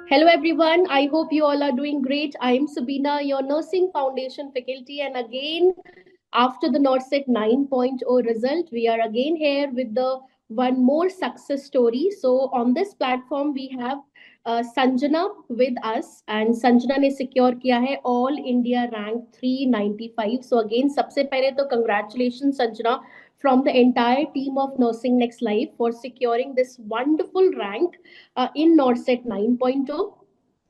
Hello everyone, I hope you all are doing great. I am Sabina, your Nursing Foundation faculty, and again, after the NORCET 9.0 result, we are again here with the one more success story. So, on this platform, we have Sanjana with us, and Sanjana ने secure किया है All India rank 395. So, again, सबसे पहले तो congratulations Sanjana from the entire team of Nursing Next Life for securing this wonderful rank in NORCET 9.0.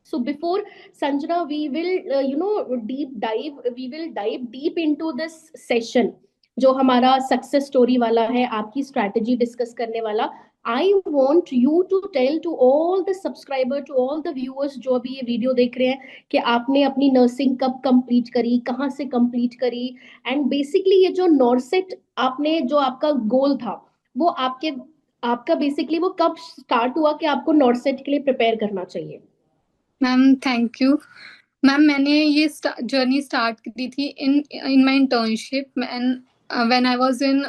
So before Sanjana, we will deep dive. We will dive deep into this session जो हमारा success story वाला है, आपकी strategy discuss करने वाला. I want you to tell to all the subscriber, to all the viewers जो अभी ये वीडियो देख रहे हैं, कि आपने अपनी नर्सिंग कब कंप्लीट करी, कहाँ से कंप्लीट करी, एंड बेसिकली ये जो नॉर्सेट आपने जो आपका गोल था, वो आपका बेसिकली वो कब स्टार्ट हुआ कि आपको नॉर्सेट के लिए प्रिपेयर करना चाहिए. Ma'am thank you. मैम मैंने ये जर्नी स्टार्ट की थी in in my internship. When I was in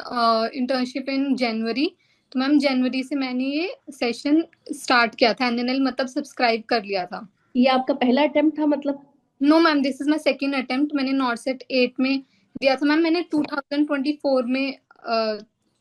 internship in January. तो मैम जनवरी से मैंने ये सेशन स्टार्ट किया था. एनएनएल मतलब सब्सक्राइब कर लिया था. ये आपका पहला अटेम्प्ट था मतलब? No ma'am, this is my second attempt. मैंने नॉर्सेट 8 में दिया था मैम. मैंने 2024 में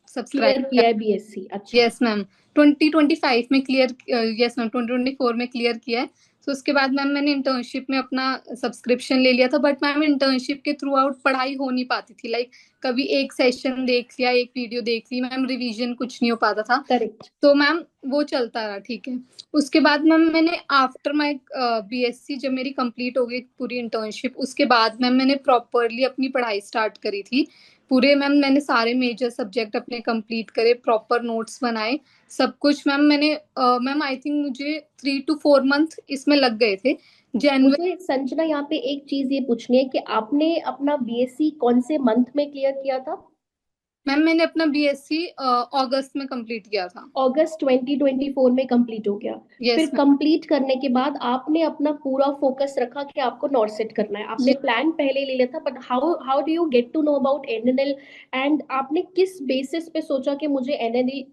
सब्सक्राइब क्लियर किया. किया है बीएससी? अच्छा. यस मैम, 2025 में क्लियर. यस मैम, 2024 में क्लियर किया है. तो उसके बाद मैम मैंने इंटर्नशिप में अपना सब्सक्रिप्शन ले लिया था. बट मैम इंटर्नशिप के थ्रू आउट पढ़ाई हो नहीं पाती थी. लाइक कभी एक सेशन देख लिया, एक वीडियो देख ली मैम, रिवीजन कुछ नहीं हो पाता था. करेक्ट. तो मैम वो चलता रहा. ठीक है. उसके बाद मैम मैंने आफ्टर माय बीएससी जब मेरी कंप्लीट हो गई पूरी इंटर्नशिप, उसके बाद मैम मैंने प्रॉपरली अपनी पढ़ाई स्टार्ट करी थी. पूरे मैम मैंने सारे मेजर सब्जेक्ट अपने कंप्लीट करे, प्रॉपर नोट्स बनाए, सब कुछ. मैम मैंने मैम आई थिंक मुझे 3 to 4 मंथ इसमें लग गए थे. जनवरी. मुझे संजना यहाँ पे एक चीज ये पूछनी है कि आपने अपना बीएससी कौन से मंथ में क्लियर किया था? मैम मैंने अपना बीएससी अगस्त में कंप्लीट किया था. अगस्त 2024 में कंप्लीट हो गया. फिर यस मैम. कंप्लीट करने के बाद आपने अपना पूरा फोकस रखा कि आपको नॉर्सेट करना है. आपने प्लान पहले ले लिया था, but how how do you get to know about NNL, and आपने किस बेसिस पे सोचा कि मुझे एनएनएल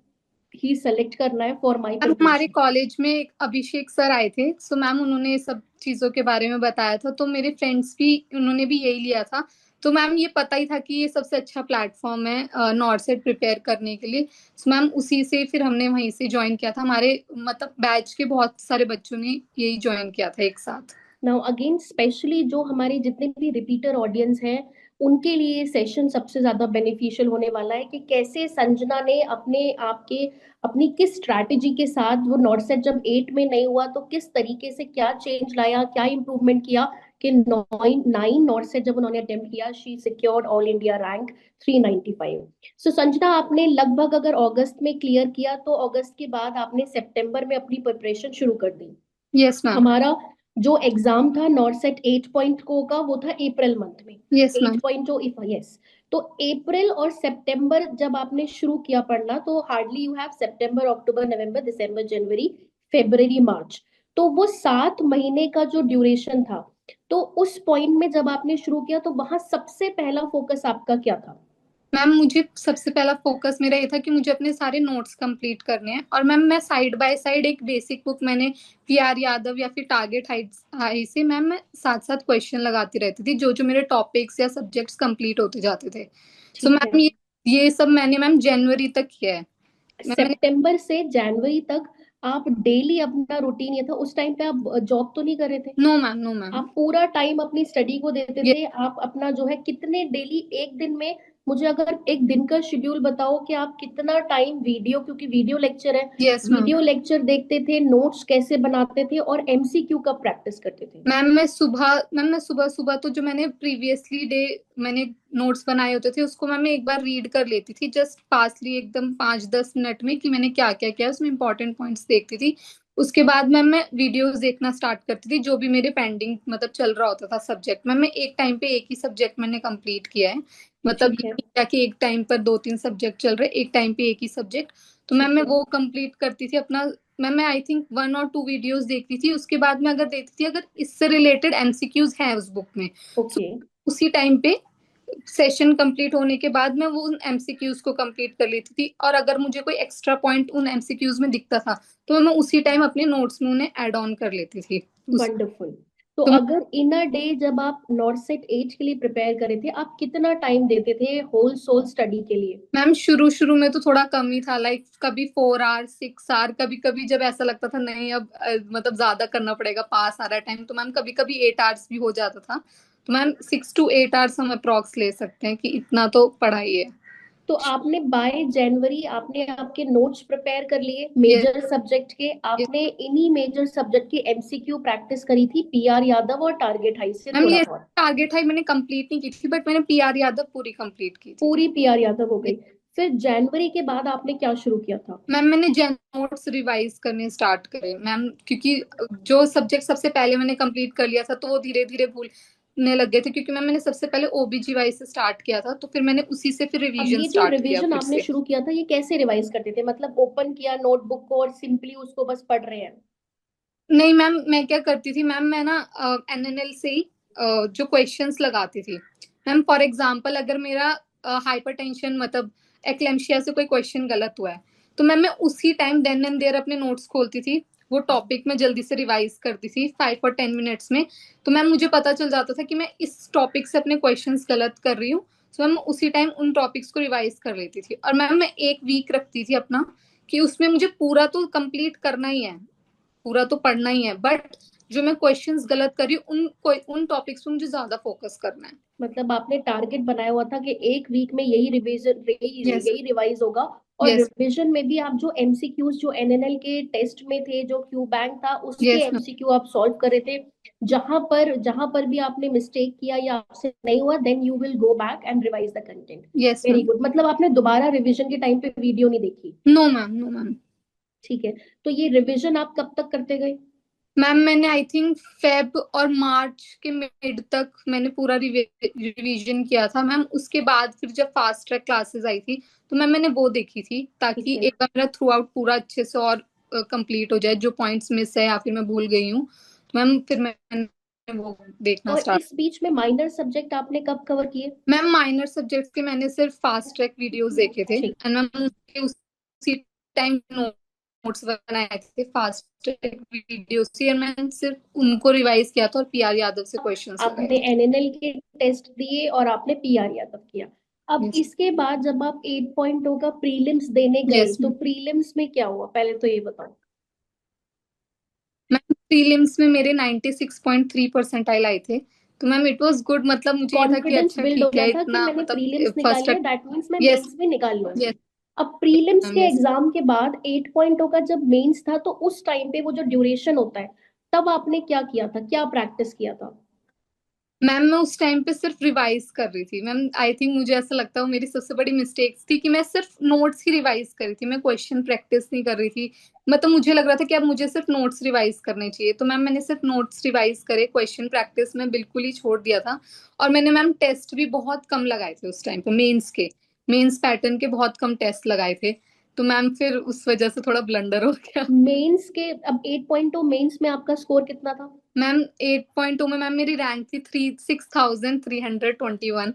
ही सेलेक्ट करना है फॉर माय मैम हमारे प्रिपरेशन? कॉलेज में एक अभिषेक सर आए थे. सो मैम उन्होंने ये सब चीजों के बारे में बताया था. तो मेरे फ्रेंड्स भी उन्होंने भी यही लिया था. तो मैम ये पता ही था कि ये सबसे अच्छा प्लेटफॉर्म है नॉर्सेट प्रिपेयर करने के लिए. सो मैम उसी से फिर हमने वहीं से ज्वाइन किया था. हमारे मतलब बैच के बहुत सारे बच्चों ने यही ज्वाइन किया था एक साथ. नाउ अगेन, स्पेशली जो हमारे जितने भी रिपीटर ऑडियंस हैं, उनके लिए सेशन सबसे ज्यादा बेनिफिशियल होने वाला है कि कैसे संजना ने अपने आप के अपनी किस स्ट्रैटेजी के साथ वो नॉर्सेट जब 8 में नहीं हुआ तो किस तरीके से क्या चेंज लाया, क्या इंप्रूवमेंट किया कि 9 नॉर्सेट जब उन्होंने अटेम्प्ट किया, she secured all India rank 395. सो संजना, आपने लगभग अगर अगस्त में क्लियर किया तो अगस्त के बाद आपने सितंबर में अपनी प्रिपरेशन शुरू कर दी. Yes ma'am. हमारा जो एग्जाम था नॉर्सेट 8 का, वो था अप्रैल मंथ में. Yes ma'am. 8.0 if yes. तो अप्रैल और सितंबर जब आपने शुरू किया पढ़ना, तो हार्डली यू हैव सितंबर, अक्टूबर, नवंबर, दिसंबर, जनवरी, फरवरी, मार्च. तो वो 7 महीने का जो ड्यूरेशन था, तो उस पॉइंट में जब आपने शुरू किया तो वहां सबसे पहला फोकस आपका क्या था? मैम मुझे सबसे पहला फोकस मेरा ये था कि मुझे अपने सारे नोट्स कंप्लीट करने हैं. और मैम मैं साइड बाय साइड एक बेसिक बुक मैंने पीआर यादव या फिर टारगेट हाई से मैम मैं साथ साथ क्वेश्चन लगाती रहती थी, जो जो मेरे टॉपिक्स या सब्जेक्ट्स कंप्लीट होते जाते थे. सो ठीक है. मैम ये सब मैंने मैम जनवरी तक किया है. मैंने. सितंबर से जनवरी तक आप डेली अपना रूटीन ये था? उस टाइम पे आप जॉब तो नहीं कर रहे थे? No ma'am, no ma'am. आप पूरा टाइम अपनी स्टडी को देते ये. थे? आप अपना जो है कितने डेली एक दिन में, मुझे अगर एक दिन का शेड्यूल बताओ कि आप कितना टाइम वीडियो, क्योंकि वीडियो लेक्चर है, यस मैम. वीडियो लेक्चर देखते थे, नोट्स कैसे बनाते थे और एमसीक्यू का प्रैक्टिस करते थे? मैम मैं सुबह सुबह तो जो मैंने प्रीवियसली डे मैंने नोट्स बनाए होते थे उसको मैम मैं एक बार रीड कर लेती थी, जस्ट पासली एकदम 5-10 मिनट में, कि मैंने क्या क्या किया, उसमें इंपॉर्टेंट पॉइंट्स देखती थी. उसके बाद मैम मैं वीडियोस देखना स्टार्ट करती थी, जो भी मेरे पेंडिंग मतलब चल रहा होता था सब्जेक्ट. मैम मैं एक टाइम पे एक ही सब्जेक्ट मैंने कंप्लीट किया है. मतलब ठीक ये है. नहीं किया कि एक टाइम पर 2-3 सब्जेक्ट चल रहे, एक टाइम पे एक ही सब्जेक्ट. तो मैम ठीक मैं है. वो कंप्लीट करती थी अपना. मैं आई थिंक 1 or 2 वीडियोस देखती थी. उसके बाद में अगर देखती थी अगर इससे रिलेटेड एमसीक्यूज हैं उस बुक में, तो ओके. उसी टाइम पे सेशन कंप्लीट होने के बाद मैं वो उन एमसीक्यूज को कंप्लीट कर लेती थी, और अगर मुझे कोई एक्स्ट्रा पॉइंट उन एमसीक्यूज में दिखता था तो मैं उसी टाइम अपने नोट्स में उन्हें ऐड ऑन कर लेती थी उस वंडरफुल। तो तो अगर इन अ डे जब आप नॉर्थ सेट 8 के लिए प्रिपेयर करे थे, आप कितना टाइम देते थे होल सोल स्टडी के लिए? मैम शुरू शुरू में तो थोड़ा कम ही था, लाइक कभी 4 आवर 6 आवर, कभी कभी जब ऐसा लगता था नहीं अब मतलब ज्यादा करना पड़ेगा, पास आ रहा है टाइम, तो मैम कभी कभी 8 आवर्स भी हो जाता था। तो मैम 6 to 8 आवर्स हम अप्रोक्स ले सकते हैं कि इतना तो पढ़ाई है। तो आपने बाय जनवरी आपने आपके नोट्स प्रिपेयर कर लिए ये, मेजर सब्जेक्ट के, ये आपने इन्हीं मेजर सब्जेक्ट की एमसीक्यू प्रैक्टिस करी थी पीआर यादव और टारगेट हाई से मैम थोड़ा ये बहुत? टारगेट है मैंने कंप्लीट नहीं की थी, बट मैंने पीआर यादव पूरी कंप्लीट की थी। पूरी पीआर यादव हो ये- गई। फिर जनवरी के बाद आपने क्या शुरू किया था? मैम मैंने जेन नोट्स रिवाइज करने स्टार्ट करे मैम, क्योंकि जो सब्जेक्ट सबसे पहले मैंने कंप्लीट कर लिया था तो वो धीरे धीरे भूलने लग गए थे, क्योंकि मैम मैंने सबसे पहले ओबीजीवाई से स्टार्ट किया था, तो फिर मैंने उसी से फिर अब रिवीजन ये जो स्टार्ट किया रिवीजन फिर आपने से। शुरू किया था, ये कैसे रिवाइज करते थे? मतलब ओपन किया नोटबुक को और सिंपली उसको बस पढ़ रहे हैं? नहीं मैम, मैं क्या करती थी मैम, मैं ना एनएनएल से ही जो क्वेश्चंस लगाती थी। मैम फॉर एग्जांपल अगर मेरा हाइपरटेंशन मतलब एक्लेम्शिया से कोई क्वेश्चन गलत हुआ है, तो मैम मैं उसी टाइम देन एंड देयर अपने नोट्स खोलती थी, वो टॉपिक में जल्दी से रिवाइज करती थी 5 और 10 मिनट्स में। तो मैम मुझे पता चल जाता था कि मैं इस टॉपिक से अपने क्वेश्चंस गलत कर रही हूँ, तो मैम उसी टाइम उन टॉपिक्स को रिवाइज कर लेती थी। और मैम मैं एक वीक रखती थी अपना कि उसमें मुझे पूरा तो कंप्लीट करना ही है, पूरा तो पढ़ना ही है, बट जो मैं क्वेश्चंस गलत कर रही हूँ उन टॉपिक्स पे मुझे ज्यादा फोकस करना है। मतलब आपने टारगेट बनाया हुआ था कि एक वीक में यही रिवीजन यस, यही रिवाइज होगा। और यस, रिवीजन में भी आप जो एमसीक्यूज जो एनएनएल के टेस्ट में थे, जो क्यू बैंक था उसके यस मैम, एमसीक्यू आप सॉल्व कर रहे थे। जहां पर भी आपने मिस्टेक किया या आपसे नहीं हुआ, then you will go back and revise the content. Yes very ma'am. Good. मतलब आपने दोबारा रिवीजन के टाइम पे वीडियो नहीं देखी? No ma'am, no ma'am. ठीक है। तो ये रिवीजन आप कब तक करते गए? मैम मैंने आई थिंक फेब और मार्च के मिड तक मैंने पूरा रिवीजन किया था मैम। उसके बाद फिर जब फास्ट ट्रैक क्लासेस आई थी तो मैम मैंने वो देखी थी, ठीक ताकि है। एक बार मेरा थ्रू आउट पूरा अच्छे से और कंप्लीट हो जाए, जो पॉइंट्स मिस है या फिर मैं भूल गई हूँ, तो मैम फिर मैंने वो देखना और स्टार्ट। इस बीच में माइनर सब्जेक्ट आपने कब कवर किए? मैम माइनर सब्जेक्ट्स के मैंने सिर्फ फास्ट ट्रैक वीडियोस देखे थे, ठीक। एंड मैम उसके उसी टाइम नोट्स बनाए थे फास्ट ट्रैक वीडियोस से, और मैंने सिर्फ उनको रिवाइज किया था और पीआर यादव से क्वेश्चंस लगाए आपने थे। एनएनएल के टेस्ट दिए और आपने पीआर यादव किया। अब यस, इसके बाद जब आप 8.0 का प्रीलिम्स देने गए, यस तो मैम। प्रीलिम्स में क्या हुआ, पहले तो ये बताओ। मैम प्रीलिम्स में मेरे 96.3 परसेंटाइल आए थे, तो मैम इट वाज गुड, मतलब मुझे ये था कि कॉन्फिडेंस अच्छा बिल्ड हो ठीक गया है था कि इतना मैंने प्रीलिम्स मतलब फर्स्ट। निकाली है, दैट मीन्स मैं यस, मेंस भी निकाल लूंगी। यस अब प्रीलिम्स मैम, के यस। एग्जाम के बाद 8.0 का जब मेंस था, तो उस टाइम पे वो जो ड्यूरेशन होता है, तब आपने क्या किया था, क्या प्रैक्टिस किया था? मैम मैं उस टाइम पे सिर्फ रिवाइज कर रही थी मैम, आई थिंक मुझे ऐसा लगता है वो मेरी सबसे बड़ी मिस्टेक्स थी कि मैं सिर्फ नोट्स ही रिवाइज कर रही थी, मैं क्वेश्चन प्रैक्टिस नहीं कर रही थी। मतलब मुझे लग रहा था कि अब मुझे सिर्फ नोट्स रिवाइज करने चाहिए, तो मैम मैंने सिर्फ नोट्स रिवाइज करे, क्वेश्चन प्रैक्टिस में बिल्कुल ही छोड़ दिया था। और मैंने मैम टेस्ट भी बहुत कम लगाए थे उस टाइम पे, मेंस पैटर्न के बहुत कम टेस्ट लगाए थे, तो मैम फिर उस वजह से थोड़ा ब्लंडर हो गया। मेंस के अब 8.0 मेंस में आपका स्कोर कितना था? मैम 8.2 में मैम मेरी रैंक थी 6,321।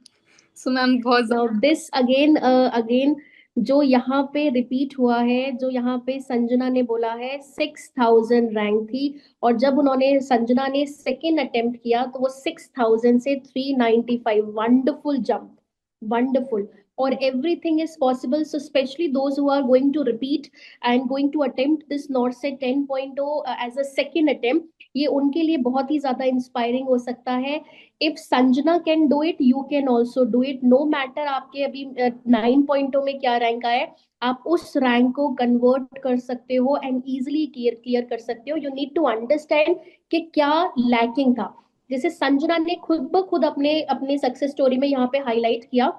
सो मैम बहुत नाउ दिस अगेन अगेन जो यहाँ पे रिपीट हुआ है, जो यहाँ पे संजना ने बोला है 6,000 रैंक थी, और जब उन्होंने संजना ने सेकेंड अटेम्प्ट किया तो वो 6,000 से 395। Wonderful jump, wonderful. और everything is possible, so specially those who are going to repeat and going to attempt this not say 10.0 as a second attempt, ये उनके लिए बहुत ही ज्यादा इंस्पायरिंग हो सकता है। If Sanjana can do it, you can also do it. No matter आपके अभी 9.0 में क्या रैंक आया है, आप उस रैंक को कन्वर्ट कर सकते हो एंड इजिली क्लियर क्लियर कर सकते हो। यू नीड टू अंडरस्टैंड कि क्या लैकिंग था। जैसे संजना ने खुद ब खुद अपने अपने सक्सेस स्टोरी में यहाँ पे हाईलाइट किया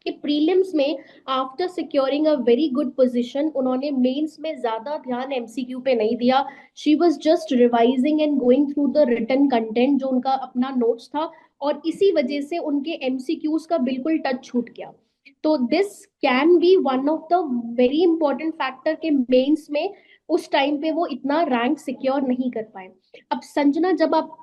कि प्रीलिम्स में after securing a very good position, उन्होंने मेंस में ज्यादा ध्यान एमसीक्यू पे नहीं दिया। She was just revising and going through the written content जो उनका अपना नोट्स था, और इसी वजह से उनके एमसीक्यूज का बिल्कुल टच छूट गया। तो this can be one of the very important factor के मेंस में उस टाइम पे वो इतना रैंक सिक्योर नहीं कर पाए। अब संजना, जब आप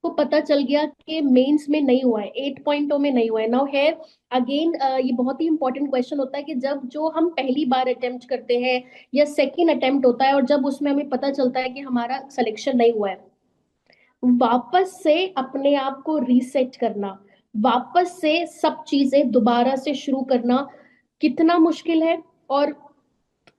को पता चल गया कि मेंस में नहीं हुआ है, 8 में नहीं हुआ है। नाउ है अगेन, ये बहुत ही इंपॉर्टेंट क्वेश्चन होता है कि जब जो हम पहली बार अटेम्प्ट करते हैं या सेकेंड अटेम्प्ट होता है और जब उसमें हमें पता चलता है कि हमारा सिलेक्शन नहीं हुआ है, वापस से अपने आप को रीसेट करना, वापस से सब चीजें दोबारा से शुरू करना कितना मुश्किल है। और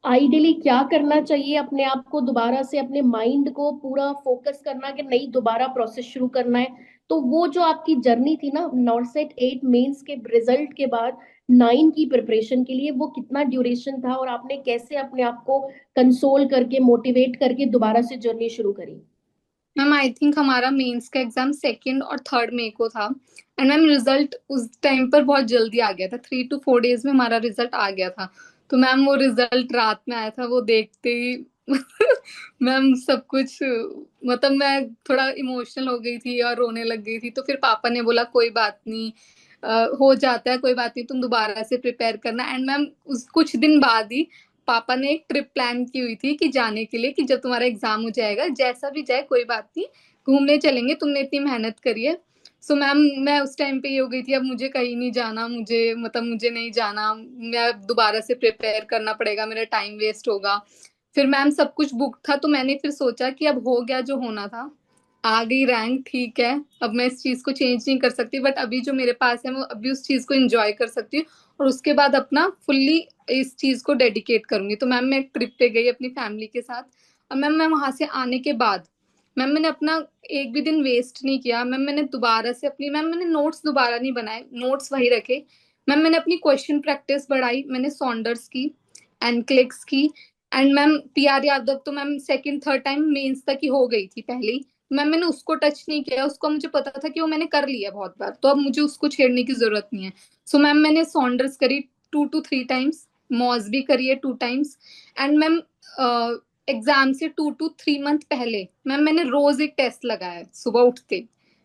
आइडियली क्या करना चाहिए, अपने आप को दोबारा से, अपने माइंड को पूरा फोकस करना कि नहीं दोबारा प्रोसेस शुरू करना है। तो वो जो आपकी जर्नी थी ना नॉर्सेट 8 मेंस के रिजल्ट के बाद 9 की प्रिपरेशन के लिए, वो कितना ड्यूरेशन था और आपने कैसे अपने आप को कंसोल करके मोटिवेट करके दोबारा से जर्नी शुरू करी? मैम आई थिंक हमारा मेंस का एग्जाम 2 और 3 मई को था। एंड मैम रिजल्ट उस टाइम पर बहुत जल्दी आ गया था, 3 to 4 days में हमारा रिजल्ट आ गया था। तो मैम वो रिजल्ट रात में आया था, वो देखते ही मैम सब कुछ, मतलब मैं थोड़ा इमोशनल हो गई थी और रोने लग गई थी। तो फिर पापा ने बोला कोई बात नहीं, हो जाता है, कोई बात नहीं, तुम दोबारा से प्रिपेयर करना। एंड मैम उस कुछ दिन बाद ही पापा ने एक ट्रिप प्लान की हुई थी कि जाने के लिए, कि जब तुम्हारा एग्जाम हो जाएगा जैसा भी जाए कोई बात नहीं, घूमने चलेंगे, तुमने इतनी मेहनत करी है। सो मैम मैं उस टाइम पे ये हो गई थी, अब मुझे कहीं नहीं जाना, मुझे मतलब मुझे नहीं जाना, मैं दोबारा से प्रिपेयर करना पड़ेगा, मेरा टाइम वेस्ट होगा। फिर मैम सब कुछ बुक था, तो मैंने फिर सोचा कि अब हो गया जो होना था, आ गई रैंक, ठीक है, अब मैं इस चीज को चेंज नहीं कर सकती, बट अभी जो मेरे पास है वो अभी उस चीज को एंजॉय कर सकती हूँ, और उसके बाद अपना फुल्ली इस चीज को डेडिकेट करूंगी। तो मैम मैं एक ट्रिप पे गई अपनी फैमिली के साथ। और मैम मैं वहां से आने के बाद मैम मैंने अपना एक भी दिन वेस्ट नहीं किया। मैम मैंने दोबारा से अपनी मैम मैंने नोट्स दोबारा नहीं बनाए, नोट्स वही रखे। मैम मैंने अपनी क्वेश्चन प्रैक्टिस बढ़ाई, मैंने सॉन्डर्स की, एनक्लेक्स की। एंड मैम पीआर यादव तो ma'am second third time mains तक ही हो गई थी पहले ही। मैम मैंने उसको टच नहीं किया, उसको मुझे पता था कि वो मैंने कर लिया बहुत बार, तो अब मुझे उसको छेड़ने की जरूरत नहीं है। सो मैम मैंने सॉन्डर्स करी 2 to 3 times, मॉस भी करी है 2 times। एंड मैम एग्जाम से 2 to 3 month पहले मैम मैंने रोज एक टेस्ट लगाया है सुबह उठते।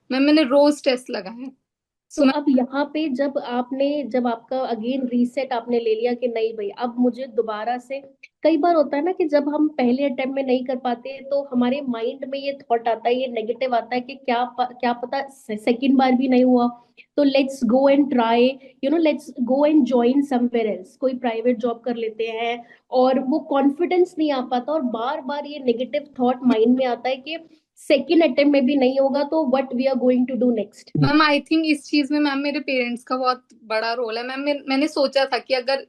मैम मैंने रोज टेस्ट लगाया है। तो सो अब यहाँ पे जब आपका अगेन रीसेट आपने ले लिया कि नहीं भाई अब मुझे दोबारा से, कई बार होता है ना कि जब हम पहले अटेम्प्ट में नहीं कर पाते तो हमारे माइंड में ये थॉट आता है, ये नेगेटिव आता है कि क्या पता सेकंड बार भी नहीं हुआ, तो let's go and try, let's go and join somewhere else, कोई प्राइवेट जॉब कर लेते हैं। और वो कॉन्फिडेंस नहीं आ पाता और बार बार ये नेगेटिव थॉट माइंड में आता है कि सेकेंड अटेम्प्ट में भी नहीं होगा तो what we are going to do next. Ma'am I think इस चीज में मैम मेरे पेरेंट्स का बहुत बड़ा रोल है। मैम मैंने सोचा था कि अगर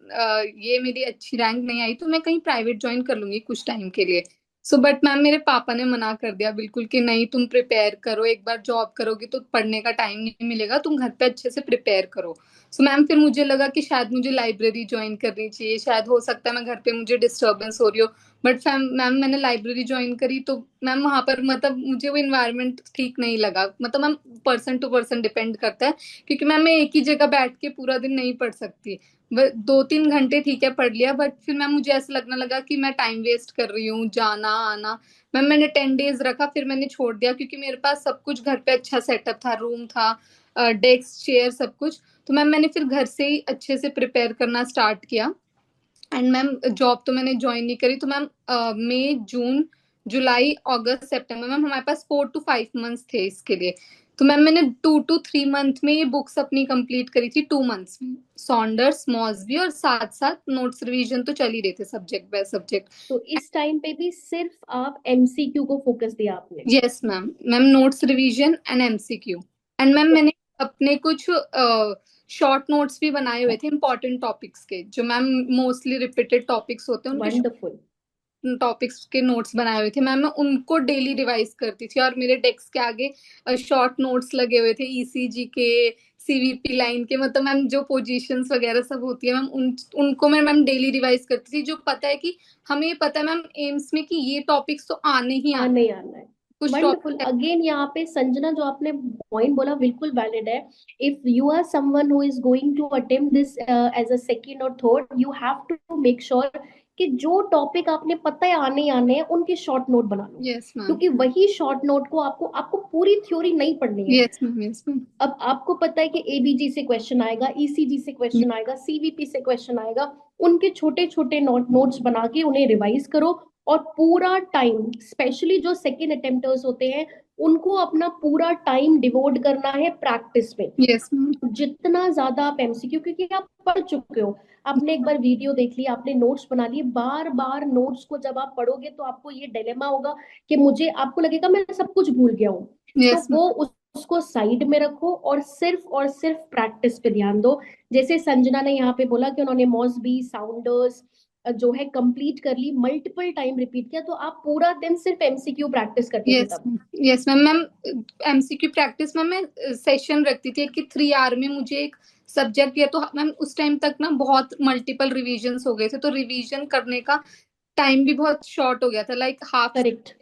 ये मेरी अच्छी रैंक नहीं आई तो मैं कहीं प्राइवेट ज्वाइन कर लूंगी कुछ टाइम के लिए। सो बट मैम मेरे पापा ने मना कर दिया बिल्कुल कि नहीं, तुम प्रिपेयर करो, एक बार जॉब करोगी तो पढ़ने का टाइम नहीं मिलेगा, तुम घर पे अच्छे से प्रिपेयर करो। सो मैम फिर मुझे लगा कि शायद मुझे लाइब्रेरी ज्वाइन करनी चाहिए, शायद हो सकता है मैं घर पे मुझे डिस्टर्बेंस हो रही हो। बट मैम मैंने लाइब्रेरी ज्वाइन करी तो मैम वहां पर मतलब मुझे वो इन्वायरमेंट ठीक नहीं लगा। मतलब ma'am person to person depend करता है, क्योंकि मैम मैं एक ही जगह बैठ के पूरा दिन नहीं पढ़ सकती। 2-3 घंटे ठीक है पढ़ लिया, बट फिर मैम मुझे ऐसा लगने लगा कि मैं टाइम वेस्ट कर रही हूँ जाना आना। मैम मैंने 10 days रखा, फिर मैंने छोड़ दिया, क्योंकि मेरे पास सब कुछ घर पे अच्छा सेटअप था, रूम था, डेस्क चेयर सब कुछ। तो मैम मैंने फिर घर से ही अच्छे से प्रिपेयर करना स्टार्ट किया। एंड मैम जॉब तो मैंने ज्वाइन नहीं करी। तो मैम मई जून जुलाई अगस्त सितंबर मैम हमारे पास 4 to 5 months थे इसके लिए। तो मैम मैंने 2 to 3 month में ये बुक्स अपनी कंप्लीट करी थी, 2 months में, सॉन्डर्स मॉसबी, और साथ साथ नोट्स रिवीजन तो चल ही रहे थे सब्जेक्ट बाय सब्जेक्ट। तो इस टाइम पे भी सिर्फ आप एमसीक्यू को फोकस दिया आपने? Yes ma'am, ma'am notes revision and MCQ. And ma'am मैंने अपने कुछ शॉर्ट नोट्स भी बनाए हुए थे इंपॉर्टेंट टॉपिक्स के, जो मैम मोस्टली रिपीटेड टॉपिक्स होते हैं उनके वंडरफुल। टॉपिक्स के नोट्स बनाए हुए थे मैम, मैं उनको डेली रिवाइज करती थी। और मेरे डेस्क के आगे शॉर्ट नोट्स लगे हुए थे ईसीजी के, सीवीपी लाइन के, मतलब मैम जो पोजीशंस वगैरह सब होती है मैम उनको मैं मैम डेली रिवाइज करती थी। जो पता है कि हमें ये पता है मैम एम्स में कि ये टॉपिक्स तो आने ही हाँ आने, नहीं आना है। कुछ वंडरफुल। टॉपिक। अगेन यहाँ पे संजना जो आपने पॉइंट बोला बिल्कुल वैलिड है। If you are someone who is going to attempt this as a second और third, you have to make sure कि जो टॉपिक आपने पता है आने ही आने हैं उनके शॉर्ट नोट बना लो, यस मैम। क्योंकि वही शॉर्ट नोट को आपको आपको पूरी थ्योरी नहीं पढ़नी है। Yes ma'am. Yes ma'am. अब आपको पता है कि एबीजी से क्वेश्चन आएगा, ईसीजी से क्वेश्चन आएगा, सीवीपी से क्वेश्चन आएगा, उनके छोटे छोटे नोट्स बना के उन्हें रिवाइज करो। और पूरा टाइम, स्पेशली जो सेकेंड अटेम्प्टर्स होते हैं, उनको अपना पूरा टाइम डिवोट करना है प्रैक्टिस में। Yes ma'am. जितना ज्यादा आप एमसीक्यू, क्योंकि आप पढ़ चुके हो, आपने एक बार वीडियो देख लिया, आपने नोट्स बना लिए, बार बार नोट्स को जब आप पढ़ोगे तो आपको ये डिलेमा होगा कि मुझे, आपको लगेगा मैं सब कुछ भूल गया हूँ। तो यस वो उसको साइड में रखो और सिर्फ प्रैक्टिस पे ध्यान दो। जैसे संजना ने यहाँ पे बोला कि उन्होंने मॉसबी साउंडर्स जो है कंप्लीट कर ली, मल्टीपल टाइम रिपीट किया, तो आप पूरा दिन सिर्फ एमसीक्यू प्रैक्टिस करते थे यस तब। Yes ma'am. Ma'am MCQ practice में मैं सेशन रखती थी कि 3 आवर में मुझे एक सब्जेक्ट या तो मैम उस टाइम तक ना बहुत मल्टीपल रिवीजन्स हो गए थे, तो रिवीजन करने का टाइम भी बहुत शॉर्ट हो गया था, like half correct.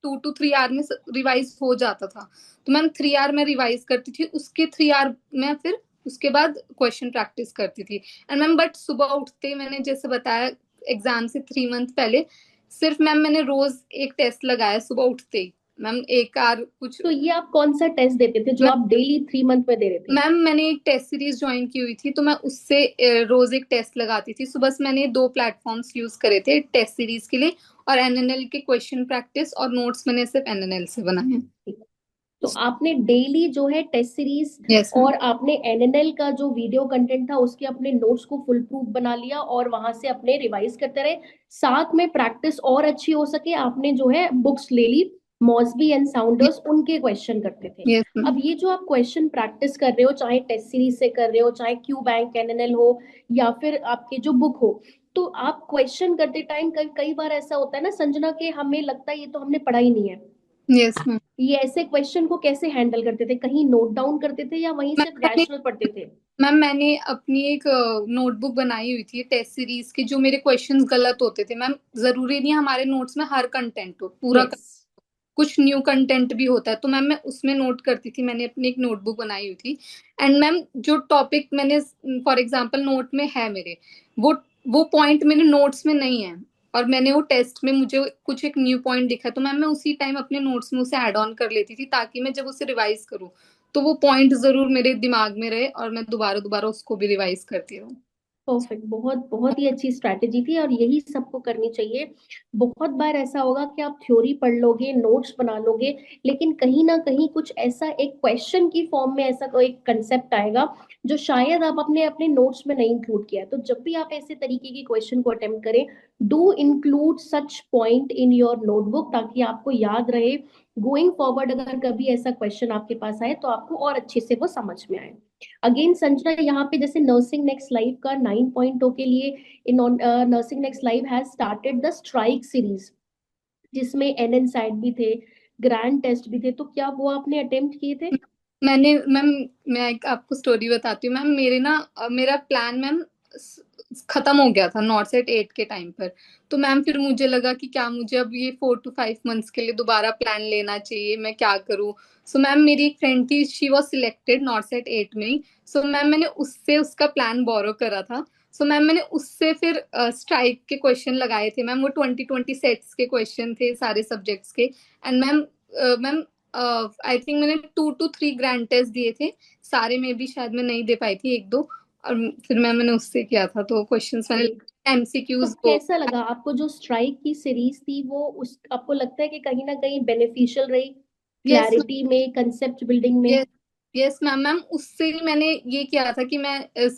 2 to 3 hour में रिवाइज हो जाता था। तो मैम 3 आवर में रिवाइज करती थी, उसके 3 आवर में फिर उसके बाद क्वेश्चन प्रैक्टिस करती थी। एंड मैम बट सुबह उठते मैंने जैसे बताया एग्जाम से 3 मंथ पहले सिर्फ मैम मैंने रोज एक टेस्ट लगाया सुबह उठते ही। मैम एक आर कुछ तो ये आप कौन सा टेस्ट देते थे जो आप डेली 3 मंथ में दे रहे थे? मैम मैंने एक टेस्ट सीरीज ज्वाइन की हुई थी, तो मैं उससे रोज एक टेस्ट लगाती थी सुबह से। मैंने 2 प्लेटफॉर्म्स यूज करे थे टेस्ट सीरीज के लिए, और एनएनएल के क्वेश्चन प्रैक्टिस और नोट्स मैंने सिर्फ एनएनएल से बनाए हैं। तो आपने डेली जो है टेस्ट सीरीज यस मैम। और आपने एनएनएल का जो वीडियो कंटेंट था उसके अपने नोट्स को फुल प्रूफ बना लिया और वहां से अपने रिवाइज करते रहे। साथ में प्रैक्टिस और अच्छी हो सके, आपने जो है बुक्स ले ली, मॉसबी एंड साउंडर्स, उनके क्वेश्चन करते थे। Yes ma'am. अब ये जो आप क्वेश्चन प्रैक्टिस कर रहे हो, चाहे टेस्ट सीरीज से कर रहे हो, चाहे क्यू बैंक एनएनएल हो, या फिर आपके जो बुक हो, तो आप क्वेश्चन करते टाइम कई कई बार ऐसा होता है ना संजना, के हमें लगता है ये तो हमने पढ़ा ही नहीं है। Yes ma'am. ये ऐसे क्वेश्चन को कैसे हैंडल करते थे? कहीं नोट डाउन करते थे या वहीं सिर्फ मैंने रैशनल पढ़ते थे? मैंने अपनी एक नोटबुक बनाई हुई थी टेस्ट सीरीज की, जो मेरे क्वेश्चंस गलत होते थे मैम। जरूरी नहीं हमारे नोट्स में हर कंटेंट हो पूरा, यस। कुछ न्यू कंटेंट भी होता है, तो मैम मैं उसमें नोट करती थी। मैंने अपनी एक नोटबुक बनाई हुई थी। एंड मैम जो टॉपिक मैंने फॉर एग्जांपल नोट में है मेरे, वो वो पॉइंट मेरे नोट्स में नहीं है, और मैंने वो टेस्ट में मुझे कुछ एक न्यू पॉइंट दिखा, तो मैम मैं उसी टाइम अपने नोट्स में उसे ऐड ऑन कर लेती थी, ताकि मैं जब उसे रिवाइज करूँ तो वो पॉइंट जरूर मेरे दिमाग में रहे और मैं दोबारा दोबारा उसको भी रिवाइज करती रहूँ। परफेक्ट, बहुत बहुत ही अच्छी स्ट्रैटेजी थी और यही सबको करनी चाहिए। बहुत बार ऐसा होगा कि आप थ्योरी पढ़ लोगे, नोट्स बना लोगे, लेकिन कहीं ना कहीं कुछ ऐसा एक क्वेश्चन की फॉर्म में ऐसा कोई कंसेप्ट आएगा जो शायद आप अपने अपने नोट्स में नहीं इंक्लूड किया है। तो जब भी आप ऐसे तरीके की क्वेश्चन को अटेम्प्ट करें, do include such point in your notebook, ताकि आपको याद रहे गोइंग फॉरवर्ड। अगर कभी ऐसा क्वेश्चन आपके पास आए तो आपको और अच्छे से वो समझ में आए। अगेन संजना, यहाँ पे जैसे नर्सिंग नेक्स्ट लाइव का 9.0 के लिए, in nursing next live has started the strike series, जिसमें एनएन साइड भी थे, ग्रैंड टेस्ट भी थे, तो क्या वो आपने अटेम्प्ट किए थे? मैंने मैम मैं एक आपको स्टोरी बताती हूँ मैम। मेरे ना मेरा प्लान मैम खत्म हो गया था नॉर्थ सेट 8 के टाइम पर। तो मैम फिर मुझे लगा कि क्या मुझे अब ये 4 to 5 मंथ्स के लिए दोबारा प्लान लेना चाहिए, मैं क्या करूँ। सो मैम मेरी एक फ्रेंड थी, she was selected north set 8 में ही। सो मैम मैंने उससे उसका प्लान बोरो करा था। सो मैम मैंने उससे फिर स्ट्राइक के क्वेश्चन लगाए थे मैम। वो 2020 सेट्स के क्वेश्चन थे सारे सब्जेक्ट्स के। And ma'am ma'am I think मैंने 2 to 3 ग्रैंड टेस्ट दिए थे सारे में भी, शायद मैं नहीं दे पाई थी एक दो। और फिर मैंने उससे किया था, तो क्वेश्चंस मैंने ग्रेट। तो एमसीक्यूज वो। कैसा लगा आपको जो स्ट्राइक की सीरीज थी, वो उस आपको लगता है कि कहीं ना कहीं बेनिफिशियल रही यस क्लैरिटी में, कंसेप्ट बिल्डिंग में? Yes yes ma'am. मैम उससे ही मैंने ये किया था कि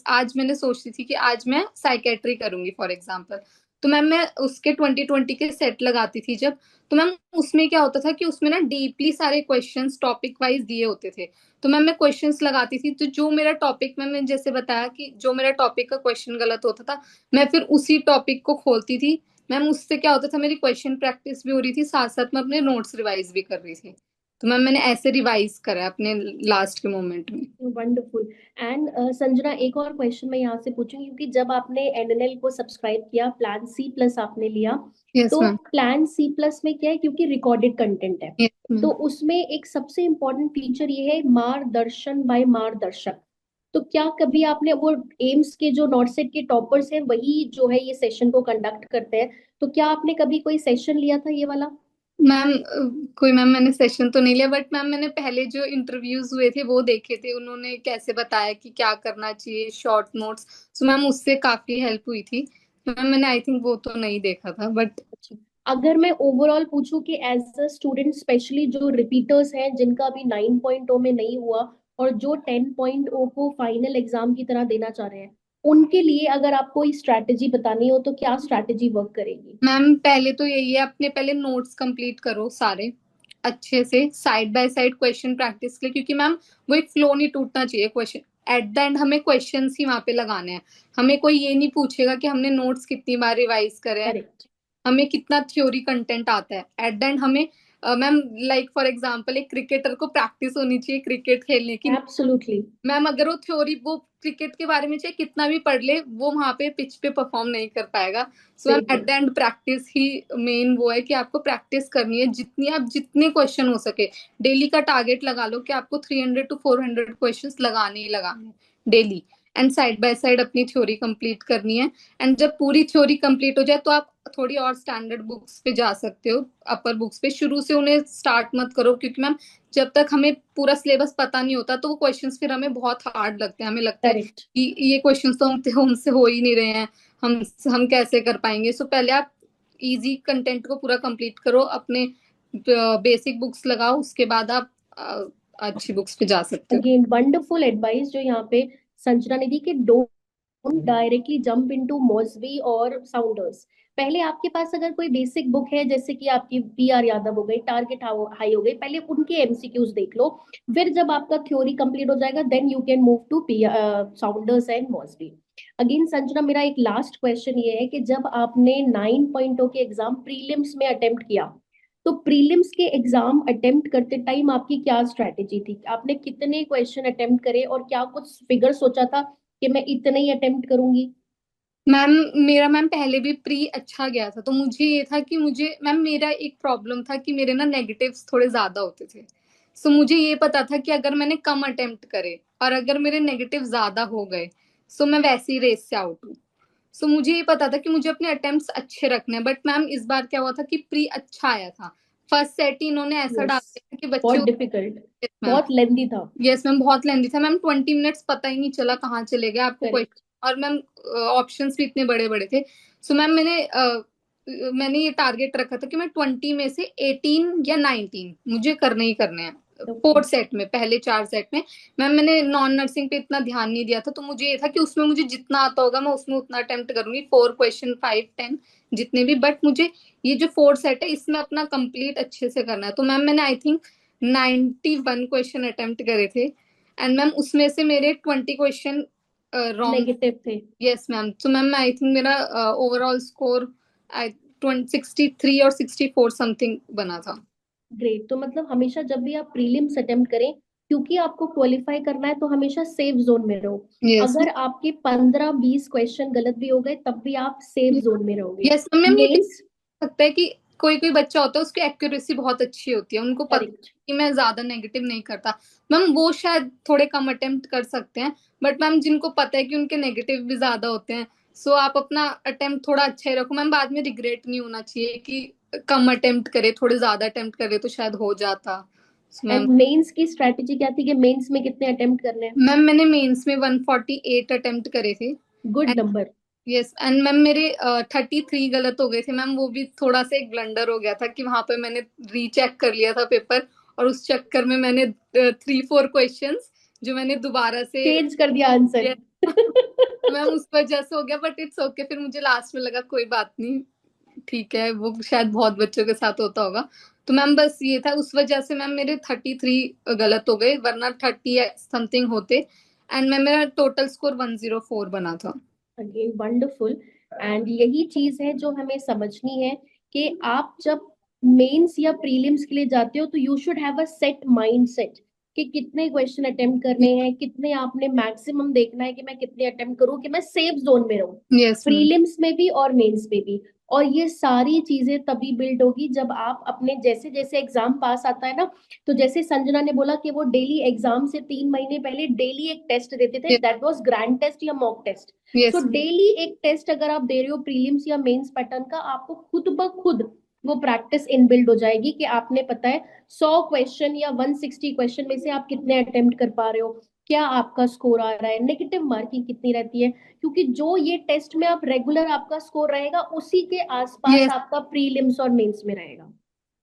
आज मैंने सोचती थी कि आज मैं साइकेट्री करूंगी फॉर एग्जांपल। तो मैम मैं उसके 2020 के सेट लगाती थी जब, तो मैम उसमें क्या होता था कि उसमें ना डीपली सारे क्वेश्चंस टॉपिक वाइज दिए होते थे। तो मैम मैं क्वेश्चंस लगाती थी, तो जो मेरा टॉपिक में मैं जैसे बताया कि जो मेरा टॉपिक का क्वेश्चन गलत होता था, मैं फिर उसी टॉपिक को खोलती थी। मैम उससे क्या होता था, मेरी क्वेश्चन प्रैक्टिस भी हो रही थी, साथ साथ मैं अपने नोट्स रिवाइज भी कर रही थी। तो मैम मैंने ऐसे रिवाइज करा है अपने लास्ट के मोमेंट में। वंडरफुल। एंड संजना, एक और क्वेश्चन मैं यहाँ से पूछूंगी, क्योंकि जब आपने एनएनएल को सब्सक्राइब किया, प्लान सी प्लस आपने लिया, यस तो मैम। प्लान सी प्लस में क्या है, क्योंकि रिकॉर्डेड कंटेंट है, यस मैम। तो उसमें एक सबसे इम्पोर्टेंट फीचर ये है मार्गदर्शन बाय मार्गदर्शक। तो क्या कभी आपने वो, एम्स के जो नॉर्सेट के टॉपर्स हैं वही जो है ये सेशन को कंडक्ट करते हैं, तो क्या आपने कभी कोई सेशन लिया था ये वाला? मैम कोई मैम मैंने सेशन तो नहीं लिया, बट मैम मैंने पहले जो इंटरव्यूज हुए थे वो देखे थे, उन्होंने कैसे बताया कि क्या करना चाहिए, शॉर्ट नोट्स। सो मैम उससे काफी हेल्प हुई थी। मैम मैंने आई थिंक वो तो नहीं देखा था बट। अच्छा। अगर मैं ओवरऑल पूछूं कि एज अ स्टूडेंट, स्पेशली जो रिपीटर्स हैं जिनका अभी 9.0 में नहीं हुआ और जो 10.0 को फाइनल एग्जाम की तरह देना चाह रहे हैं, उनके लिए अगर आपको कोई स्ट्रैटेजी बतानी हो तो क्या स्ट्रैटेजी वर्क करेगी? मैम पहले तो यही है, अपने पहले नोट्स कंप्लीट करो सारे अच्छे से, side by side question practice के लिए, क्योंकि मैम वो एक फ्लो नहीं टूटना चाहिए क्वेश्चन। एट द एंड हमें क्वेश्चंस ही वहां पे लगाने हैं। हमें कोई ये नहीं पूछेगा कि हमने नोट्स कितनी बार रिवाइज करे हैं, करेक्ट। हमें कितना थ्योरी कंटेंट आता है। एट द एंड हमें मैम लाइक फॉर एग्जांपल एक क्रिकेटर को प्रैक्टिस होनी चाहिए क्रिकेट खेलने की। एब्सोल्युटली। मैम अगर वो थ्योरी, वो क्रिकेट के बारे में चाहे कितना भी पढ़ ले, वो वहां पे पिच पे परफॉर्म नहीं कर पाएगा। सो मैम सही एट द बात। एंड प्रैक्टिस ही मेन वो है कि आपको प्रैक्टिस करनी है जितनी, आप जितने क्वेश्चन हो सके डेली का टारगेट लगा लो कि आपको 300 to 400 क्वेश्चन लगाने ही लगाने हैं daily. And side by side अपनी थ्योरी कंप्लीट करनी है। एंड जब पूरी थ्योरी कंप्लीट हो जाए तो आप थोड़ी और स्टैंडर्ड बुक्स पे जा सकते हो, अपर बुक्स पे। शुरू से उन्हें स्टार्ट मत करो, क्योंकि मैम जब तक हमें पूरा सिलेबस पता नहीं होता तो वो क्वेश्चंस फिर हमें बहुत हार्ड लगते हैं। हमें लगता है करेक्ट। कि ये क्वेश्चंस तो हमसे हो ही नहीं रहे हैं, हम कैसे कर पाएंगे। सो पहले आप इजी कंटेंट को पूरा कंप्लीट करो, अपने बेसिक बुक्स लगाओ, उसके बाद आप अच्छी बुक्स पे जा सकते हो। अगेन वंडरफुल एडवाइस जो यहाँ पे संजना ने दी कि डोंट डायरेक्टली जंप इनटू मॉसबी और साउंडर्स। पहले आपके पास अगर कोई बेसिक बुक है, जैसे कि आपकी पीआर यादव हो गई, टारगेट हाई हो गई, पहले उनके एमसीक्यूज देख लो। फिर जब आपका थ्योरी कंप्लीट हो जाएगा then you can move to Saunders and Mosby. Again Sanjana, मेरा एक लास्ट क्वेश्चन ये है कि जब आपने 9.0 के एग्जाम प्रीलिम्स में अटेम्प्ट किया, तो प्रीलिम्स के एग्जाम अटेम्प्ट करते टाइम आपकी क्या स्ट्रैटेजी थी? आपने कितने क्वेश्चन अटेम्प्ट करे और क्या कुछ फिगर सोचा था कि मैं इतने ही अटेम्प्ट करूंगी? मैम मेरा मैम पहले भी प्री अच्छा गया था, तो मुझे ये था कि मुझे मैम, मेरा एक प्रॉब्लम था कि मेरे ना नेगेटिव्स थोड़े ज्यादा होते थे। सो मुझे ये पता था कि अगर मैंने कम अटेम्प्ट करे और अगर मेरे नेगेटिव ज्यादा हो गए, सो मैं वैसी रेस से आउट हूँ। सो मुझे ये पता था कि मुझे अपने अटेम्प्ट्स अच्छे रखने हैं। बट मैम इस बार क्या हुआ था कि प्री अच्छा आया था, फर्स्ट सेट ही इन्होंने ऐसा डाल यस। दिया था कि बहुत बच्चे। डिफिकल्ट। मैम बहुत लेंदी था। यस मैम बहुत लेंदी था मैम, 20 मिनट्स पता ही नहीं चला कहाँ चले गए आपको कोई। करेक्ट। और मैम ऑप्शंस भी इतने बड़े बड़े थे। सो मैम मैंने ये टारगेट रखा था कि मैं 20 में से 18 या 19 मुझे करने ही करने हैं ओके। फोर्थ सेट में, पहले 4 सेट में। मैम मैंने नॉन नर्सिंग पे इतना ध्यान नहीं दिया था, तो मुझे ये था कि उसमें मुझे जितना आता होगा मैं उसमें उतना अटेम्प्ट करूंगी, 4 क्वेश्चन 5 10 जितने भी। बट मुझे ये जो फोर्थ सेट है इसमें अपना कंप्लीट अच्छे से करना है। तो मैम मैंने आई थिंक 91 क्वेश्चन अटेम्प्ट करे थे। एंड मैम उसमें से मेरे 20 क्वेश्चन रॉन्ग। नेगेटिव थे। Yes ma'am. तो मैम आई थिंक मेरा ओवरऑल स्कोर आई 63 और 64 समथिंग बना था। ग्रेट। तो मतलब हमेशा जब भी आप प्रीलिम्स अटेम्प्ट करें, क्योंकि आपको क्वालिफाई करना है, तो हमेशा सेफ जोन में रहो। यस अगर आपके 15-20 क्वेश्चन गलत भी हो गए तब भी आप सेफ जोन में रहोगे। यस मैम, ये मेंस। सकता है कि कोई कोई बच्चा होता है उसकी एक्यूरेसी बहुत अच्छी होती है, उनको पता है करेक्ट। कि मैं ज्यादा नेगेटिव नहीं करता। मैम वो शायद थोड़े कम अटेम्प्ट कर सकते हैं। बट मैम जिनको पता है कि उनके नेगेटिव भी ज्यादा होते हैं, सो आप अपना अटेम्प्ट थोड़ा अच्छा ही रखो। मैम बाद में रिग्रेट नहीं होना चाहिए कि कम अटेम्प्ट करे, थोड़े ज्यादा अटेम्प्ट करे तो शायद हो जाता। मैम एंड मेंस की स्ट्रेटेजी क्या थी कि मेंस में कितने अटेम्प्ट करने हैं? मैम मैंने मेंस में 148 अटेम्प्ट करे थे। Good number. Yes and ma'am मेरे 33 गलत हो गए थे मैम, वो भी थोड़ा सा एक ब्लंडर हो गया था कि वहां पे मैंने रीचेक कर लिया था पेपर, और उस चक्कर में मैंने 3 4 क्वेश्चंस जो मैंने दोबारा से। चेंज कर दिया आंसर। yes, मैम उस वजह से हो गया, बट इट्स ओके। फिर मुझे लास्ट में लगा कोई बात नहीं, ठीक है, वो शायद बहुत बच्चों के साथ होता होगा। तो मैम बस ये था, उस वजह से मैम मेरे 33 गलत हो गए, वरना 30 समथिंग होते। एंड मैम मेरा टोटल स्कोर 104 बना था। Again wonderful. एंड यही चीज है जो हमें समझनी है कि आप जब मेंस या प्रीलिम्स के लिए जाते हो तो you should have a set mind set कि कितने क्वेश्चन अटेम्प्ट करने हैं, कितने आपने मैक्सिमम देखना है कि मैं कितने अटेम्प्ट करूं कि मैं सेफ जोन में रहूं, यस मैम। प्रीलिम्स में भी और मेंस में भी। और ये सारी चीजें तभी बिल्ड होगी जब आप अपने जैसे जैसे एग्जाम पास आता है ना, तो जैसे संजना ने बोला कि वो डेली एग्जाम से 3 महीने पहले डेली एक टेस्ट देते थे, दैट वाज ग्रैंड टेस्ट या mock test. So yes daily एक टेस्ट अगर आप दे रहे हो प्रीलिम्स या मेंस पैटर्न का, आपको खुद ब खुद वो प्रैक्टिस इनबिल्ड हो जाएगी कि आपने पता है 100 क्वेश्चन या 160 क्वेश्चन में से आप कितने अटेम्प्ट कर पा रहे हो। क्या आपका स्कोर आ रहा है, नेगेटिव मार्किंग कितनी रहती है, क्योंकि जो ये टेस्ट में आप रेगुलर आपका स्कोर रहेगा उसी के आसपास यस। आपका प्रीलिम्स और मेंस में रहेगा।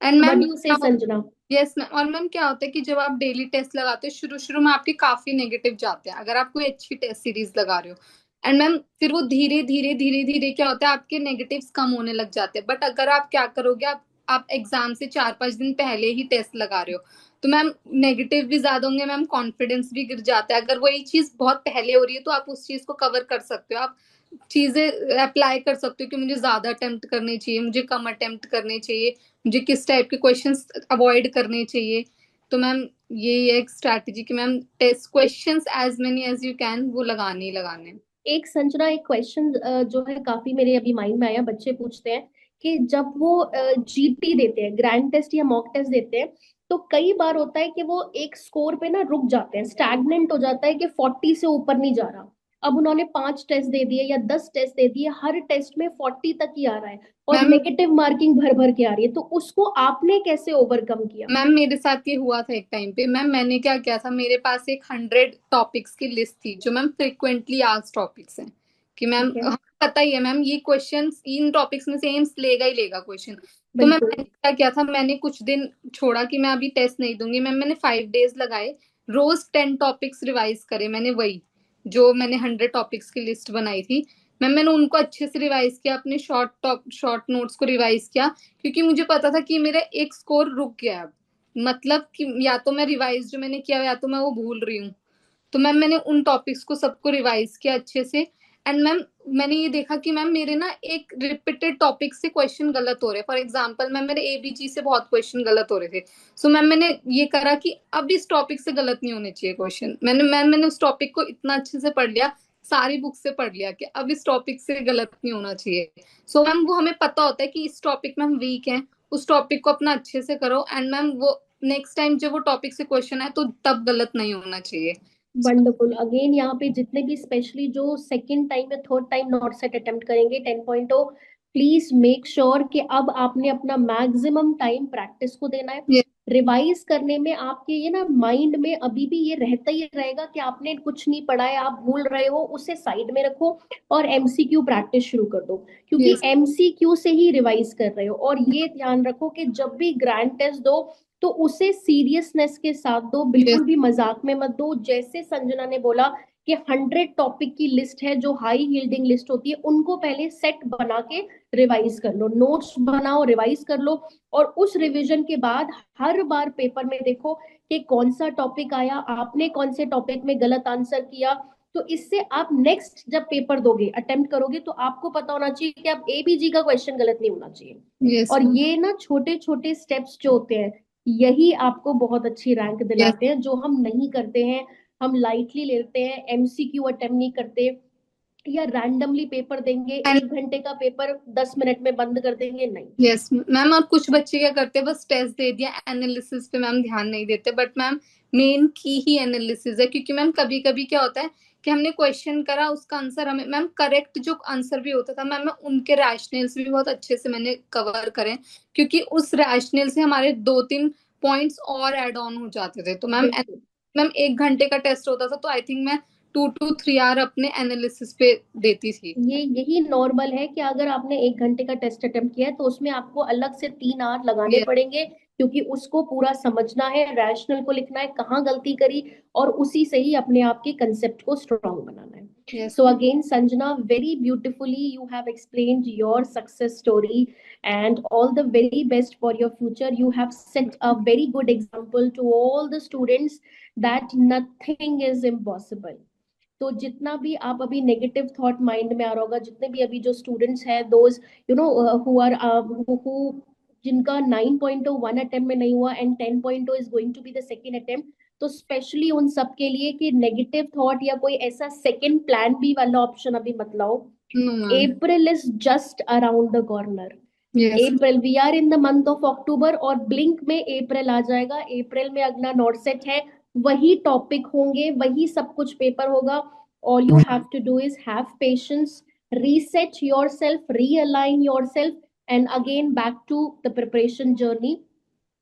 And ma'am what do you से संजना? यस मैम, और मैम क्या होता है कि जब आप डेली टेस्ट लगाते हो, शुरू शुरू में आपके काफी नेगेटिव जाते हैं अगर आप कोई अच्छी टेस्ट सीरीज लगा रहे हो। एंड मैम फिर वो धीरे धीरे धीरे धीरे क्या होता है, आपके नेगेटिव्स कम होने लग जाते हैं। बट अगर आप क्या करोगे, आप एग्जाम से 4-5 दिन पहले ही टेस्ट लगा रहे हो, तो मैम नेगेटिव भी ज्यादा होंगे मैम, कॉन्फिडेंस भी गिर जाता है। अगर वही चीज बहुत पहले हो रही है तो आप उस चीज को कवर कर सकते हो, आप चीजें अप्लाई कर सकते हो कि मुझे ज्यादा अटेम्प्ट करने चाहिए, मुझे कम अटेम्प्ट करने चाहिए, मुझे किस टाइप के क्वेश्चंस अवॉइड करने चाहिए। तो मैम ये एक स्ट्रैटेजी कि ma'am test questions as many as you can वो लगाने ही लगाने हैं। एक संजना, एक क्वेश्चन जो है काफी मेरे अभी माइंड में आया, बच्चे पूछते हैं कि जब वो जीटी देते हैं, ग्रैंड टेस्ट या मॉक टेस्ट देते हैं, तो कई बार होता है कि वो एक स्कोर पे ना रुक जाते हैं, स्टैग्नेंट हो जाता है कि 40 से ऊपर नहीं जा रहा। अब उन्होंने 5 टेस्ट दे दिए या 10 टेस्ट दे दिए, हर टेस्ट में 40 तक ही आ रहा है और मैम नेगेटिव मार्किंग भर भर के आ रही है, तो उसको आपने कैसे ओवरकम किया? मैम मेरे साथ ये हुआ था एक टाइम पे। मैम मैंने क्या किया था, मेरे पास एक 100 टॉपिक्स की लिस्ट थी जो मैम फ्रिक्वेंटली आस्क्ड टॉपिक्स हैं, कि मैम ठीक है। हमें पता ही है मैम ये क्वेश्चन इन टॉपिक्स में से एम्स लेगा ही लेगा क्वेश्चन। तो मैम बिल्कुल। मैंने क्या किया था, मैंने कुछ दिन छोड़ा कि मैं अभी टेस्ट नहीं दूंगी। मैम मैंने 5 डेज लगाए, रोज 10 टॉपिक्स रिवाइज करे मैंने, वही जो मैंने 100 टॉपिक्स की लिस्ट बनाई थी। मैम मैंने उनको अच्छे से रिवाइज किया, अपने शॉर्ट नोट्स को रिवाइज किया, क्योंकि मुझे पता था कि मेरा एक स्कोर रुक गया है। मतलब कि या तो मैं रिवाइज जो मैंने किया या तो मैं वो भूल रही हूँ। तो मैम मैंने उन टॉपिक्स को सबको रिवाइज किया अच्छे से। एंड मैम मैंने ये देखा कि मैम मेरे ना एक रिपीटेड टॉपिक से क्वेश्चन गलत हो रहे हैं। फॉर एग्जांपल मैम मेरे एबीजी से बहुत क्वेश्चन गलत हो रहे थे। सो मैम मैंने ये करा कि अब इस टॉपिक से गलत नहीं होने चाहिए क्वेश्चन। मैंने उस टॉपिक को इतना अच्छे से पढ़ लिया, सारी बुक से पढ़ लिया कि अब इस टॉपिक से गलत नहीं होना चाहिए। सो मैम वो हमें पता होता है कि इस टॉपिक में हम वीक हैं, उस टॉपिक को अपना अच्छे से करो। एंड मैम वो नेक्स्ट टाइम जब वो टॉपिक से क्वेश्चन है तो तब गलत नहीं होना चाहिए। वंडरफुल। अगेन यहाँ पे जितने भी स्पेशली जो सेकंड टाइम या third time not set attempt करेंगे 10.0, प्लीज मेक श्योर कि अब आपने अपना मैक्सिमम टाइम प्रैक्टिस को देना है। ये रिवाइज करने में आपके ये ना माइंड में अभी भी ये रहता ही रहेगा कि आपने कुछ नहीं पढ़ा है, आप भूल रहे हो, उसे साइड में रखो और एमसीक्यू प्रैक्टिस शुरू कर दो, क्योंकि यस एमसीक्यू से ही रिवाइज कर रहे हो। और ये ध्यान रखो कि जब भी ग्रैंड टेस्ट दो तो उसे सीरियसनेस के साथ दो, यस बिल्कुल भी मजाक में मत दो। जैसे संजना ने बोला कि 100 टॉपिक की लिस्ट है, जो हाई यील्डिंग लिस्ट होती है, उनको पहले सेट बना के रिवाइज कर लो, नोट्स बनाओ, रिवाइज कर लो। और उस रिवीजन के बाद हर बार पेपर में देखो कि कौन सा टॉपिक आया, आपने कौन से टॉपिक में गलत आंसर किया। तो इससे आप नेक्स्ट जब पेपर दोगे, अटेम्प्ट करोगे, तो आपको पता होना चाहिए कि आप एबीजी का क्वेश्चन गलत नहीं होना चाहिए। यस और ये ना छोटे छोटे स्टेप्स जो होते हैं, यही आपको बहुत अच्छी रैंक यस। दिलाते हैं, जो हम नहीं करते हैं। हम लाइटली लेते हैं, एमसीक्यू अटेम्प्ट नहीं करते, या रैंडमली पेपर देंगे, एंड 1 घंटे का पेपर 10 मिनट में बंद कर देंगे, नहीं। यस मैम, और कुछ बच्चे क्या करते हैं, बस टेस्ट दे दिया, एनालिसिस पे मैम ध्यान नहीं देते। बट मैम मेन की ही एनालिसिस है, क्योंकि मैम कभी कभी क्या होता है कि हमने क्वेश्चन करा, उसका आंसर हमें मैम करेक्ट जो आंसर भी होता था मैम, मैं उनके रैशनल्स भी बहुत अच्छे से मैंने कवर करें, क्योंकि उस रैशनल से हमारे 2-3 पॉइंट्स और ऐड ऑन हो जाते थे। तो मैम बिल्कुल। मैम 1 घंटे का टेस्ट होता था, तो आई थिंक मैं 2 to 3 आवर अपने एनालिसिस पे देती थी। ये यही नॉर्मल है कि अगर आपने 1 घंटे का टेस्ट अटेम्प्ट किया है तो उसमें आपको अलग से 3 आवर लगाने यस पड़ेंगे, क्योंकि उसको पूरा समझना है, रैशनल को लिखना है, कहाँ गलती करी, और उसी से ही अपने आप के कंसेप्ट को स्ट्रॉन्ग बनाना है। Yes So again, Sanjana, very beautifully you have explained your success story, and all the very best for your future. You have set a very good example to all the students that nothing is impossible. तो जितना भी आप अभी negative thought mind में आ रहा होगा, जितने भी अभी जो स्टूडेंट्स हैं, those you know who are who जिनका 9.1 अटेम्प्ट में नहीं हुआ and 10.0 is going to be the second attempt, तो स्पेशली उन सब के लिए कि नेगेटिव थॉट या कोई ऐसा सेकेंड प्लान बी वाला ऑप्शन अभी मत लाओ। No ma'am. April is just around the corner. Yes April, we are in the month of October और ब्लिंक में अप्रैल आ जाएगा। अप्रैल में अगला नॉट सेट है, वही टॉपिक होंगे, वही सब कुछ पेपर होगा। all you have to do is have patience, reset yourself, realign yourself, and again back to the preparation journey.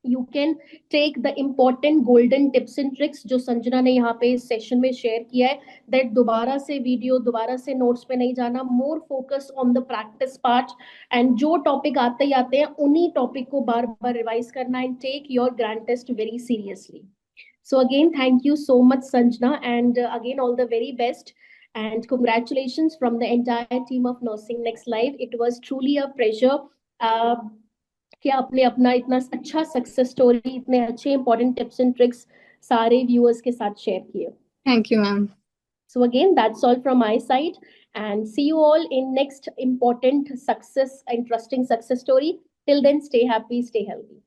You can take the important golden tips and tricks जो संजना ने यहाँ पे इस सेशन में शेयर किया है, that दोबारा से वीडियो, दोबारा से नोट्स पे नहीं जाना, more focus on the practice part, and जो टॉपिक आते ही आते हैं उन्हीं टॉपिक को बार बार रिवाइज करना, and take your grand test very seriously. So again, thank you so much, Sanjana, and again, all the very best. And congratulations from the entire team of Nursing Next Live. It was truly a pleasure. Uh, कि आपने अपना इतना अच्छा success story, इतने अच्छे important tips and tricks सारे viewers के साथ शेयर किए. Thank you ma'am. So again, that's all from my side, and see you all in next important success, interesting success story. Till then, stay happy, stay healthy.